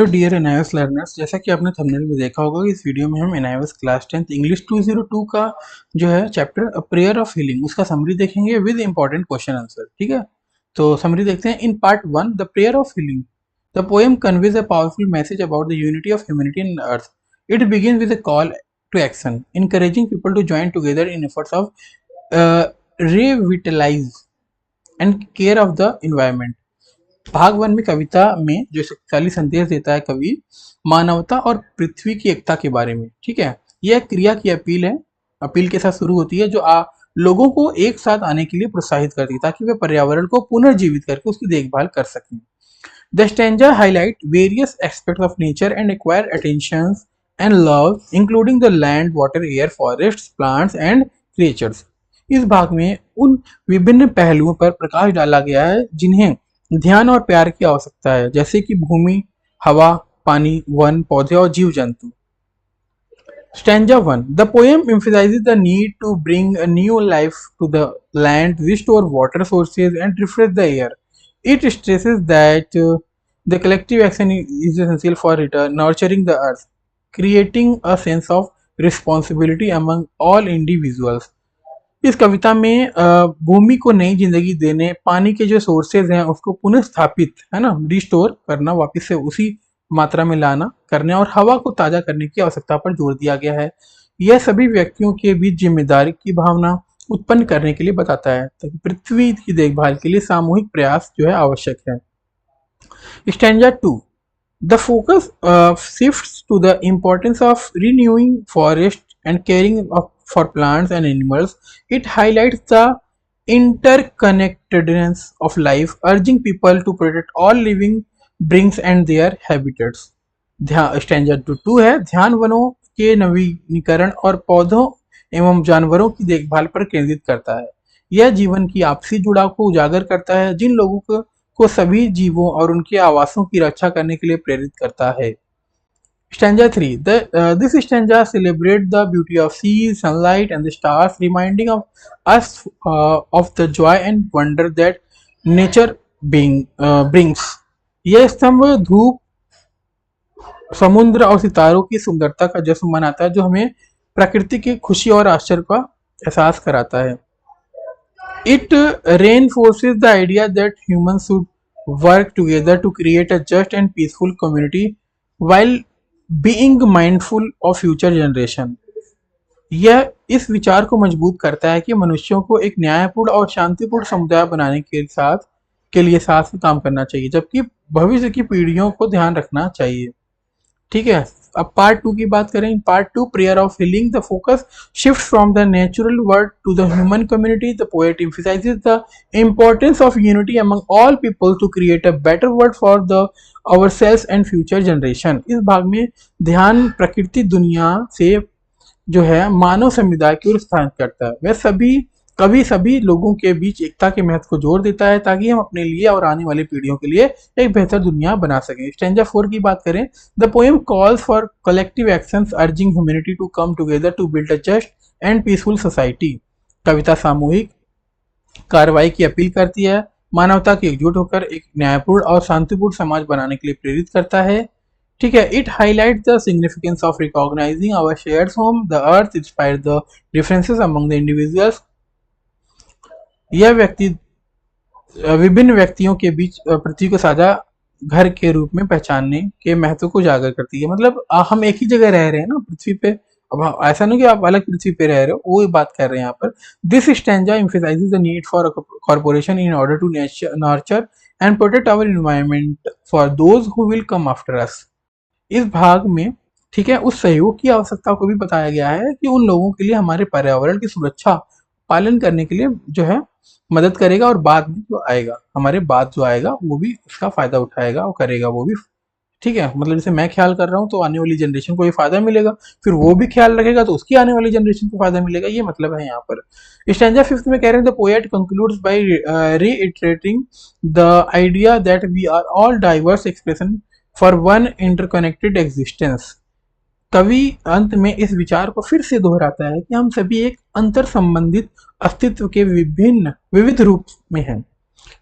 Hello dear NIS learners, जैसा कि आपने थंबनेल में देखा होगा कि इस वीडियो में हम एनआईएस क्लास 10th इंग्लिश 202 का जो है chapter a prayer of healing उसका समरी देखेंगे विद इंपॉर्टेंट क्वेश्चन आंसर। ठीक है, तो समरी देखते हैं। In part 1 the prayer of healing, the poem conveys a powerful message about the unity of humanity in earth. It begin with a call to action encouraging people to join together in efforts of revitalize and care of the environment। भाग 1 में कविता में जो शक्तिशाली संदेश देता है कवि मानवता और पृथ्वी की एकता के बारे में। ठीक है, यह क्रिया की अपील है, अपील के साथ शुरू होती है जो लोगों को एक साथ आने के लिए प्रोत्साहित करती है ताकि वे पर्यावरण को पुनर्जीवित करके उसकी देखभाल कर सकें। The stanza highlight various aspects of nature and acquire attention and love including the land, water, air, forest, plants and creatures. इस भाग में उन विभिन्न पहलुओं पर प्रकाश डाला गया है जिन्हें ध्यान और प्यार की आवश्यकता है, जैसे कि भूमि, हवा, पानी, वन, पौधे और जीव जंतु। Stanza 1. The poem emphasizes the need to bring a new life to the land, restore water sources, and refresh the air. It stresses that the collective action is essential for nurturing the earth, creating a sense of responsibility among all individuals. इस कविता में भूमि को नई जिंदगी देने, पानी के जो sources हैं उसको पुनः स्थापित है ना, रिस्टोर करना, वापस से उसी मात्रा में लाना करने और हवा को ताजा करने की आवश्यकता पर जोर दिया गया है। यह सभी व्यक्तियों के बीच जिम्मेदारी की भावना उत्पन्न करने के लिए बताता है ताकि पृथ्वी की देखभाल के लिए सामूहिक प्रयास जो है आवश्यक है। Stanza 2. The focus shifts to the importance of renewing forest and caring for plants and animals. It highlights the interconnectedness of life, urging people to protect all living beings and their habitats. Stanza 2 है, ध्यान वनों के नवीनीकरण और पौधों एवं जानवरों की देखभाल पर केंद्रित करता है। यह जीवन की आपसी जुड़ाव को उजागर करता है जिन लोगों को सभी जीवों और उनके आवासों की रक्षा करने के लिए प्रेरित करता है। Stanza 3. This stanza celebrates the beauty of sea, sunlight, and the stars, reminding of us of the joy and wonder that nature brings. यह स्तंभ धूप, समुद्र और सितारों की सुंदरता का जश्न मनाता है जो हमें प्रकृति की खुशी और आश्चर्य का एहसास कराता है। It reinforces the idea that humans should work together to create a just and peaceful community while being mindful of future generation. यह इस विचार को मजबूत करता है कि मनुष्यों को एक न्यायपूर्ण और शांतिपूर्ण समुदाय बनाने के लिए साथ में काम करना चाहिए, जबकि भविष्य की पीढ़ियों को ध्यान रखना चाहिए। ठीक है, अब पार्ट 2 की बात करें। Part 2 prayer of healing, the focus shift from the natural world to the human community. The poet emphasizes the importance of unity among all people to create a better world for the ourselves and future generation। इस भाग में ध्यान प्रकृति दुनिया से जो है मानव समुदाय की ओर स्थापित करता है। वह कभी सभी लोगों के बीच एकता के महत्व को जोर देता है ताकि हम अपने लिए और आने वाली पीढ़ियों के लिए एक बेहतर दुनिया बना सकें। स्टैंजा 4 की बात करें। The poem calls for collective actions urging humanity to come together to build a just and peaceful society. कविता सामूहिक कार्रवाई की अपील करती है, मानवता की एकजुट होकर एक न्यायपूर्ण और शांतिपूर्ण समाज बनाने के लिए प्रेरित करता है। ठीक है, it highlight the significance of recognising our shared home the earth inspire the differences among the individuals. यह विभिन्न व्यक्तियों के बीच पृथ्वी को साझा घर के रूप में पहचानने के महत्व को उजागर करती है। मतलब हम एक ही जगह रह रहे हैं ना पृथ्वी पे, अब ऐसा नहीं कि आप अलग पृथ्वी पे रह रहे हो, वो बात कर रहे हैं यहाँ पर। This stanza emphasizes the need for a corporation in order to nurture and protect our environment for those who will come after us। इस भाग में ठीक है उस सहयोग की आवश्यकता को भी बताया गया है कि उन लोगों के लिए हमारे पर्यावरण की सुरक्षा पालन करने के लिए जो है मदद करेगा और बाद में जो आएगा हमारे बाद जो आएगा वो भी उसका फायदा उठाएगा और करेगा वो भी। ठीक है, मतलब जैसे मैं ख्याल कर रहा हूँ तो आने वाली जनरेशन को ये फायदा मिलेगा, फिर वो भी ख्याल रखेगा तो उसकी आने वाली जनरेशन को फायदा मिलेगा, ये मतलब है यहाँ पर। स्टैंजा 5 में कह रहे हैं the poet concludes by reiterating the idea that we are all diverse expression for one interconnected existence. कवि अंत में इस विचार को फिर से दोहराता है कि हम सभी एक अंतर संबंधित अस्तित्व के विविध रूप में हैं।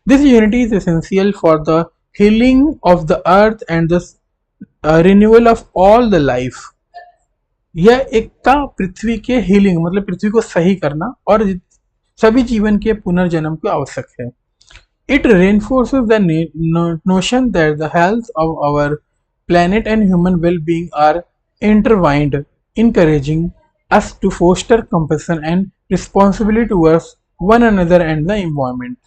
This unity is essential for the healing of the earth and the renewal of all the life, यह एक का पृथ्वी के हीलिंग मतलब पृथ्वी को सही करना और सभी जीवन के पुनर्जन्म को आवश्यक है। It reinforces the notion that the health of our planet and human well-being are intertwined, encouraging us to foster compassion and responsibility towards one another and the environment.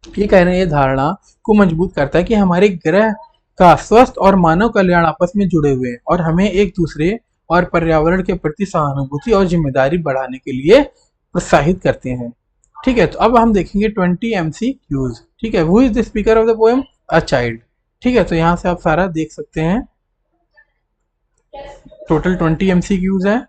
ये कह रहे हैं, ये धारणा को मजबूत करता है कि हमारे ग्रह का स्वस्थ और मानव कल्याण आपस में जुड़े हुए हैं और हमें एक दूसरे और पर्यावरण के प्रति सहानुभूति और जिम्मेदारी बढ़ाने के लिए प्रोत्साहित करते हैं। ठीक है, तो अब हम देखेंगे 20 MCQs। ठीक है, who is the speaker of the poem? A child. ठीक है, तो यहाँ से आप सारा देख सकते हैं, टोटल 20 MCQs है।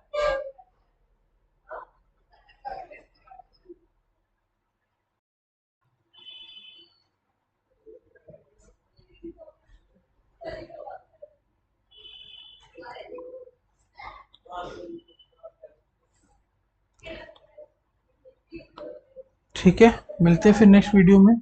ठीक है, मिलते हैं फिर नेक्स्ट वीडियो में।